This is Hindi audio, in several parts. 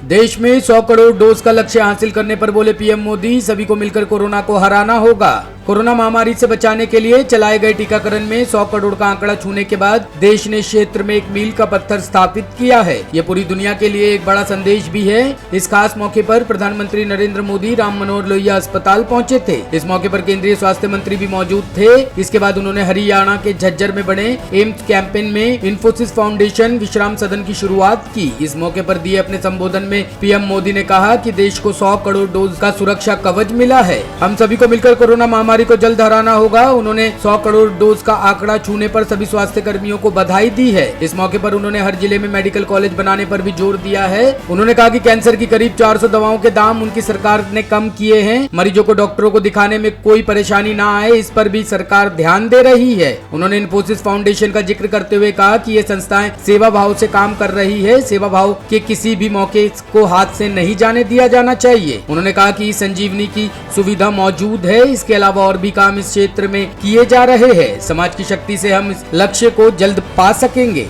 देश में 100 करोड़ डोज का लक्ष्य हासिल करने पर बोले पीएम मोदी, सभी को मिलकर कोरोना को हराना होगा। कोरोना महामारी से बचाने के लिए चलाए गए टीकाकरण में 100 करोड़ का आंकड़ा छूने के बाद देश ने क्षेत्र में एक मील का पत्थर स्थापित किया है। ये पूरी दुनिया के लिए एक बड़ा संदेश भी है। इस खास मौके पर प्रधानमंत्री नरेंद्र मोदी राम मनोहर लोहिया अस्पताल पहुंचे थे। इस मौके पर केंद्रीय स्वास्थ्य मंत्री भी मौजूद थे। इसके बाद उन्होंने हरियाणा के झज्जर में बने एम्स कैंपेन में इन्फोसिस फाउंडेशन विश्राम सदन की शुरुआत की। इस मौके पर दिए अपने संबोधन में पीएम मोदी ने कहा कि देश को 100 करोड़ डोज का सुरक्षा कवच मिला है। हम सभी को मिलकर कोरोना महामारी को जल्द हराना होगा। उन्होंने 100 करोड़ डोज का आंकड़ा छूने पर सभी स्वास्थ्य कर्मियों को बधाई दी है। इस मौके पर उन्होंने हर जिले में मेडिकल कॉलेज बनाने पर भी जोर दिया है। उन्होंने कहा कि कैंसर की करीब 400 दवाओं के दाम उनकी सरकार ने कम किए हैं। मरीजों को डॉक्टरों को दिखाने में कोई परेशानी न आए, इस पर भी सरकार ध्यान दे रही है। उन्होंने इन्फोसिस फाउंडेशन का जिक्र करते हुए कहा कि ये संस्थाएं सेवा भाव से काम कर रही है। सेवा भाव के किसी भी मौके को हाथ से नहीं जाने दिया जाना चाहिए। उन्होंने कहा कि संजीवनी की सुविधा मौजूद है। इसके अलावा और भी काम इस क्षेत्र में किए जा रहे हैं। समाज की शक्ति से हम इस लक्ष्य को जल्द पा सकेंगे।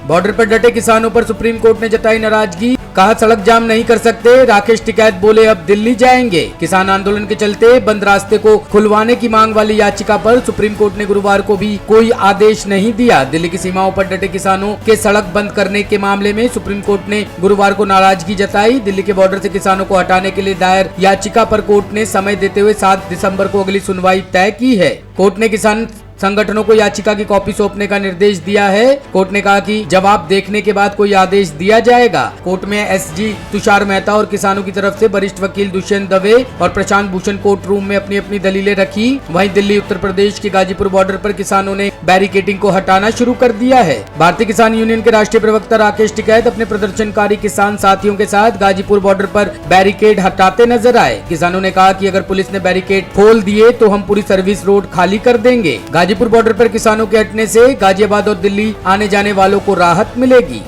बॉर्डर पर डटे किसानों पर सुप्रीम कोर्ट ने जताई नाराजगी, कहा सड़क जाम नहीं कर सकते। राकेश टिकैत बोले अब दिल्ली जाएंगे। किसान आंदोलन के चलते बंद रास्ते को खुलवाने की मांग वाली याचिका पर सुप्रीम कोर्ट ने गुरुवार को भी कोई आदेश नहीं दिया। दिल्ली की सीमाओं पर डटे किसानों के सड़क बंद करने के मामले में सुप्रीम कोर्ट ने गुरुवार को नाराजगी जताई। दिल्ली के बॉर्डर से किसानों को हटाने के लिए दायर याचिका पर कोर्ट ने समय देते हुए 7 दिसंबर को अगली सुनवाई तय की है। कोर्ट ने किसान संगठनों को याचिका की कॉपी सौंपने का निर्देश दिया है। कोर्ट ने कहा कि जवाब देखने के बाद कोई आदेश दिया जाएगा। कोर्ट में एसजी तुषार मेहता और किसानों की तरफ से वरिष्ठ वकील दुष्यंत दवे और प्रशांत भूषण कोर्ट रूम में अपनी अपनी दलीलें रखी। वहीं दिल्ली उत्तर प्रदेश के गाजीपुर बॉर्डर पर किसानों ने बैरिकेडिंग को हटाना शुरू कर दिया है। भारतीय किसान यूनियन के राष्ट्रीय प्रवक्ता राकेश टिकैत अपने प्रदर्शनकारी किसान साथियों के साथ गाजीपुर बॉर्डर पर बैरिकेड हटाते नजर आए। किसानों ने कहा कि अगर पुलिस ने बैरिकेड खोल दिए तो हम पूरी सर्विस रोड खाली कर देंगे। गाजीपुर बॉर्डर पर किसानों के हटने से गाजियाबाद और दिल्ली आने जाने वालों को राहत मिलेगी।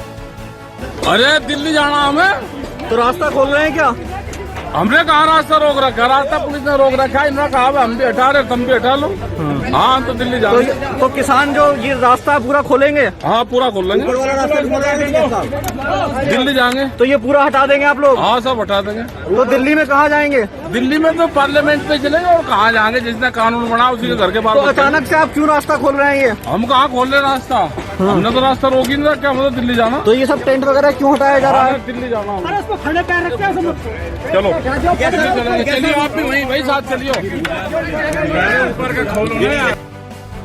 अरे दिल्ली जाना हमें तो रास्ता खोल रहे हैं क्या? हमने कहा रास्ता रोक रखा, रास्ता पुलिस ने रोक रखा है। इन्होंने कहा हम भी हटा रहे, तुम भी हटा लो। हाँ तो दिल्ली जाएंगे। तो किसान जो ये रास्ता पूरा खोलेंगे? हाँ पूरा खोल लेंगे, दिल्ली जाएंगे। तो ये पूरा हटा देंगे आप लोग? हाँ सब हटा देंगे। तो दिल्ली में कहाँ जाएंगे? दिल्ली में तो पार्लियामेंट पे चलेंगे और कहाँ जाएंगे, जिसने कानून बना उसी के घर के बाहर। तो अचानक से आप क्यों रास्ता खोल रहे हैं? ये हम कहाँ खोल रहे रास्ता, हमने तो रास्ता रोक ही नहीं रखा, हमें तो दिल्ली जाना। तो ये सब टेंट वगैरह क्यों हटाया जा रहा है? दिल्ली जाना। चलो चलिए, आप भी वहीं साथ चलिए।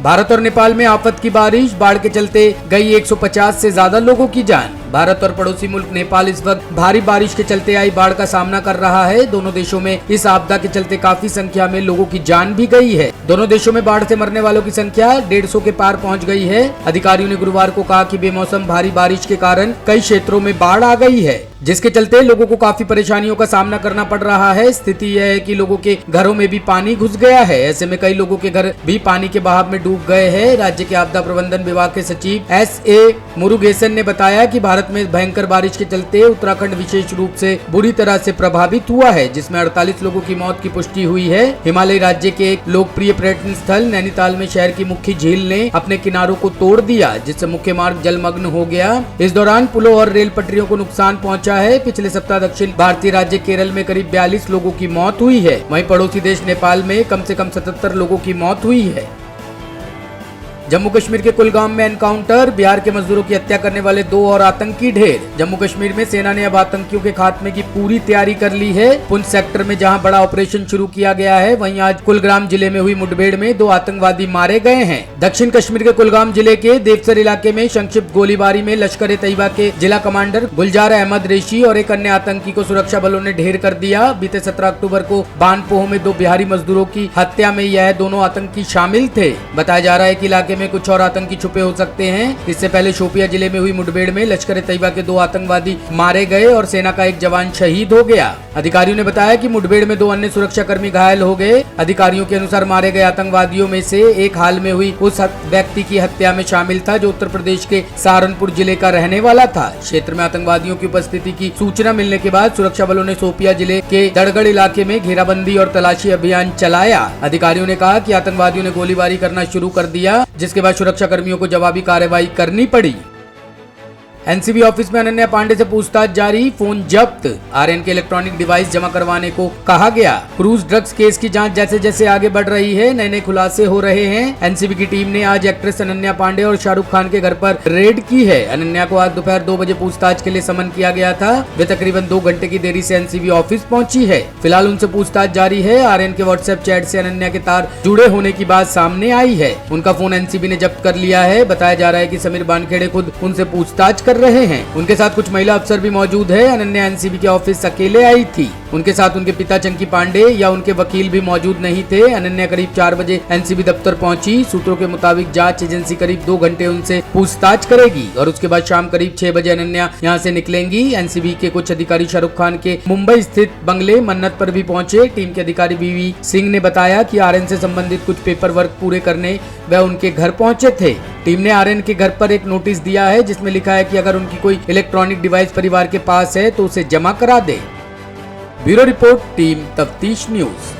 भारत और नेपाल में आफत की बारिश, बाढ़ के चलते गई 150 से ज्यादा लोगों की जान। भारत और पड़ोसी मुल्क नेपाल इस वक्त भारी बारिश के चलते आई बाढ़ का सामना कर रहा है। दोनों देशों में इस आपदा के चलते काफी संख्या में लोगों की जान भी गई है। दोनों देशों में बाढ़ से मरने वालों की संख्या 150 के पार पहुंच गई है। अधिकारियों ने गुरुवार को कहा कि बेमौसम भारी बारिश के कारण कई क्षेत्रों में बाढ़ आ गई है, जिसके चलते लोगों को काफी परेशानियों का सामना करना पड़ रहा है। स्थिति यह है कि लोगों के घरों में भी पानी घुस गया है। ऐसे में कई लोगों के घर भी पानी के बहाव में डूब गए हैं। राज्य के आपदा प्रबंधन विभाग के सचिव SA मुरुगेसन ने बताया कि भारत में भयंकर बारिश के चलते उत्तराखंड विशेष रूप से बुरी तरह से प्रभावित हुआ है, जिसमें 48 लोगों की मौत की पुष्टि हुई है। हिमालय राज्य के एक लोकप्रिय पर्यटन स्थल नैनीताल में शहर की मुख्य झील ने अपने किनारों को तोड़ दिया, जिससे मुख्य मार्ग जलमग्न हो गया। इस दौरान पुलों और रेल पटरियों को नुकसान पहुंचा है। पिछले सप्ताह दक्षिण भारतीय राज्य केरल में करीब 42 लोगों की मौत हुई है। वहीं पड़ोसी देश नेपाल में कम से कम 77 लोगों की मौत हुई है। जम्मू कश्मीर के कुलगाम में एनकाउंटर, बिहार के मजदूरों की हत्या करने वाले 2 और आतंकी ढेर। जम्मू कश्मीर में सेना ने अब आतंकियों के खात्मे की पूरी तैयारी कर ली है। पुंछ सेक्टर में जहां बड़ा ऑपरेशन शुरू किया गया है, वहीं आज कुलग्राम जिले में हुई मुठभेड़ में 2 आतंकवादी मारे गए हैं। दक्षिण कश्मीर के कुलगाम जिले के देवसर इलाके में संक्षिप्त गोलीबारी में लश्कर ए तैयबा के जिला कमांडर गुलजार अहमद रेशी और एक अन्य आतंकी को सुरक्षा बलों ने ढेर कर दिया। बीते 17 अक्टूबर को बानपोह में 2 बिहारी मजदूरों की हत्या में यह दोनों आतंकी शामिल थे। बताया जा रहा है कि इलाके में कुछ और आतंकी छुपे हो सकते हैं। इससे पहले शोपिया जिले में हुई मुठभेड़ में लश्कर ए तैयबा के 2 आतंकवादी मारे गए और सेना का एक जवान शहीद हो गया। अधिकारियों ने बताया कि मुठभेड़ में 2 अन्य सुरक्षाकर्मी घायल हो गए। अधिकारियों के अनुसार मारे गए आतंकवादियों में से एक हाल में हुई उस व्यक्ति की हत्या में शामिल था, जो उत्तर प्रदेश के सहारनपुर जिले का रहने वाला था। क्षेत्र में आतंकवादियों की उपस्थिति की सूचना मिलने के बाद सुरक्षा बलों ने शोपिया जिले के दड़गड़ इलाके में घेराबंदी और तलाशी अभियान चलाया। अधिकारियों ने कहा कि आतंकवादियों ने गोलीबारी करना शुरू कर दिया, जिसके बाद सुरक्षा कर्मियों को जवाबी कार्रवाई करनी पड़ी। एनसीबी ऑफिस में अनन्या पांडे से पूछताछ जारी, फोन जब्त, आर्यन के इलेक्ट्रॉनिक डिवाइस जमा करवाने को कहा गया। क्रूज ड्रग्स केस की जांच जैसे जैसे आगे बढ़ रही है, नए नए खुलासे हो रहे हैं। एनसीबी की टीम ने आज एक्ट्रेस अनन्या पांडे और शाहरुख खान के घर पर रेड की है। अनन्या को आज दोपहर 2 बजे पूछताछ के लिए समन किया गया था। वे तकरीबन 2 घंटे की देरी से एनसीबी ऑफिस पहुंची है। फिलहाल उनसे पूछताछ जारी है। आर्यन के व्हाट्सएप चैट से अनन्या के तार जुड़े होने की बात सामने आई है। उनका फोन एनसीबी ने जब्त कर लिया है। बताया जा रहा है कि समीर वानखेड़े खुद उनसे पूछताछ कर रहे हैं। उनके साथ कुछ महिला अफसर भी मौजूद है। अनन्या एनसीबी के ऑफिस अकेले आई थी। उनके साथ उनके पिता चंकी पांडे या उनके वकील भी मौजूद नहीं थे। अनन्या करीब 4 बजे एनसीबी दफ्तर पहुंची। सूत्रों के मुताबिक जांच एजेंसी करीब 2 घंटे उनसे पूछताछ करेगी और उसके बाद शाम करीब 6 बजे अनन्या यहां से निकलेंगी। एनसीबी के कुछ अधिकारी शाहरुख खान के मुंबई स्थित बंगले मन्नत पर भी पहुंचे। टीम के अधिकारी बीवी सिंह ने बताया कि आर्यन से संबंधित कुछ पेपर वर्क पूरे करने वह उनके घर पहुंचे थे। टीम ने आर्यन के घर पर एक नोटिस दिया है जिसमें लिखा है कि अगर उनकी कोई इलेक्ट्रॉनिक डिवाइस परिवार के पास है तो उसे जमा करा दे। ब्यूरो रिपोर्ट, टीम तफ्तीश न्यूज।